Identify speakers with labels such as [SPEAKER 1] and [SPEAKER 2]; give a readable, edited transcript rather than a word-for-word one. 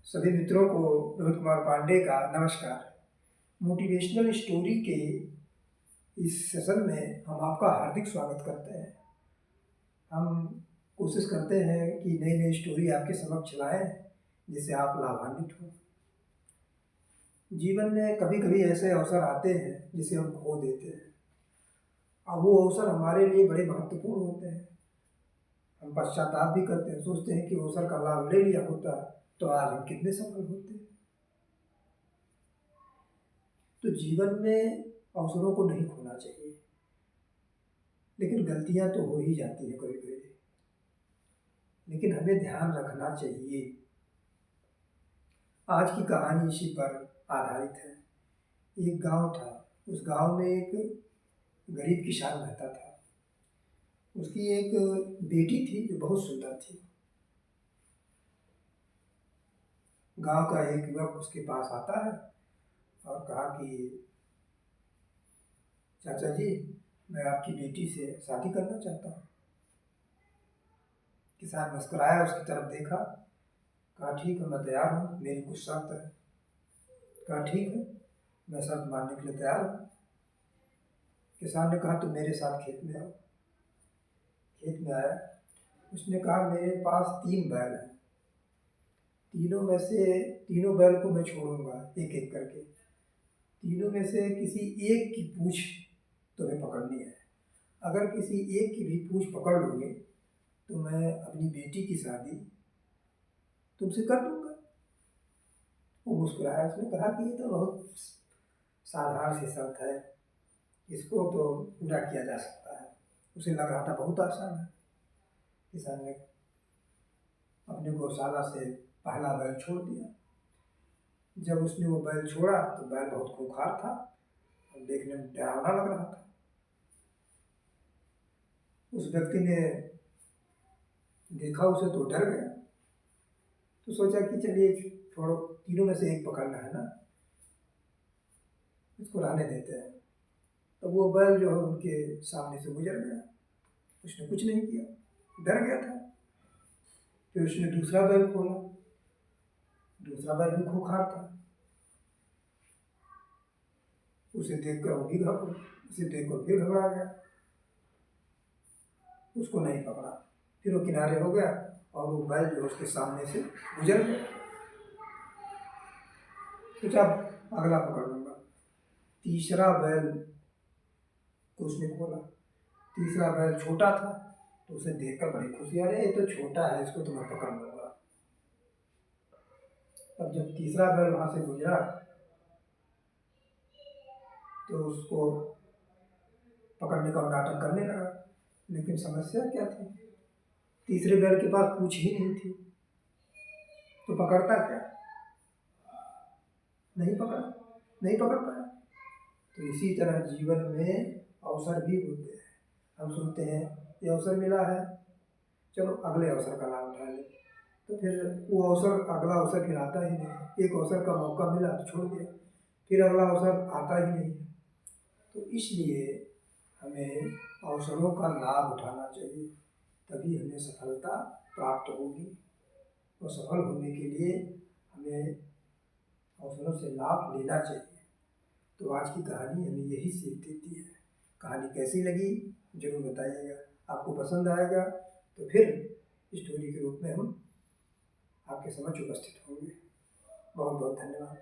[SPEAKER 1] सभी मित्रों को रोहित कुमार पांडे का नमस्कार। मोटिवेशनल स्टोरी के इस सेशन में हम आपका हार्दिक स्वागत करते हैं। हम कोशिश करते हैं कि नई नई स्टोरी आपके समक्ष लाएं जिससे आप लाभान्वित हो। जीवन में कभी कभी ऐसे अवसर आते हैं जिसे हम खो देते हैं। अब वो अवसर हमारे लिए बड़े महत्वपूर्ण होते हैं। हम पश्चाताप भी करते हैं, सोचते हैं कि अवसर का लाभ ले लिया होता तो आज हम कितने सफल होते। तो जीवन में अवसरों को नहीं खोना चाहिए, लेकिन गलतियां तो हो ही जाती है कभी कभी। लेकिन हमें ध्यान रखना चाहिए। आज की कहानी इसी पर आधारित है। एक गांव था, उस गांव में एक गरीब किसान रहता था। उसकी एक बेटी थी जो बहुत सुंदर थी। गांव का एक युवक उसके पास आता है और कहा कि चाचा जी, मैं आपकी बेटी से शादी करना चाहता हूँ। किसान मुस्कुराया, उसकी तरफ देखा, कहा ठीक है, मैं तैयार हूँ, मेरी कुछ शर्त है। कहा ठीक है, मैं शर्त मानने के लिए तैयार हूँ। किसान ने कहा तुम मेरे साथ खेत में आओ। खेत में आया। उसने कहा मेरे पास 3 बैल हैं, तीनों बैल को मैं छोड़ूंगा एक एक करके। तीनों में से किसी एक की पूंछ तुम्हें पकड़नी है। अगर किसी एक की भी पूंछ पकड़ लोगे तो मैं अपनी बेटी की शादी तुमसे कर दूंगा। वो मुस्कुराया। उसने कहा कि ये तो बहुत साधारण सी शर्त है, इसको तो पूरा किया जा सकता है। उसे लग रहा था बहुत आसान है। किसान ने अपने गौशाला से पहला बैल छोड़ दिया। जब उसने वो बैल छोड़ा तो बैल बहुत खूंखार था और देखने में डरावना लग रहा था। उस व्यक्ति ने देखा उसे तो डर गया। तो सोचा कि चलिए छोड़ो, तीनों में से एक पकड़ना है ना, इसको रहने देते हैं। तो वो बैल जो है उनके सामने से गुजर गया। उसने कुछ नहीं किया, डर गया था। फिर उसने दूसरा बैल खोला। दूसरा बैल भी खूंखार था। उसे देखकर फिर घबरा गया। उसको नहीं पकड़ा। फिर वो किनारे हो गया और वो बैल जो उसके सामने से गुजर गया। सोचा अगला पकड़ लूंगा। तीसरा बैल को उसने खोला। तीसरा बैल छोटा था तो उसे देखकर बड़ी खुशी, अरे ये तो छोटा है, इसको तो मैं पकड़ लूंगा। अब जब तीसरा बैल वहां से गुजरा तो उसको पकड़ने का नाटक करने लगा। लेकिन समस्या क्या थी, तीसरे बैल के पास पूंछ ही नहीं थी, तो पकड़ता क्या? नहीं पकड़ पाया। तो इसी तरह जीवन में अवसर भी होते हैं। हम सोचते हैं ये अवसर मिला है, चलो अगले अवसर का लाभ उठा लें। तो फिर वो अगला अवसर फिर आता ही नहीं। एक अवसर का मौका मिला तो छोड़ दिया, फिर अगला अवसर आता ही नहीं। तो इसलिए हमें अवसरों का लाभ उठाना चाहिए, तभी हमें सफलता प्राप्त होगी। और सफल होने के लिए हमें अवसरों से लाभ लेना चाहिए। तो आज की कहानी हमें यही सीख देती है। कहानी कैसी लगी जरूर बताइएगा। आपको पसंद आएगा तो फिर स्टोरी के रूप में हम आपके समक्ष उपस्थित होंगे। बहुत बहुत धन्यवाद।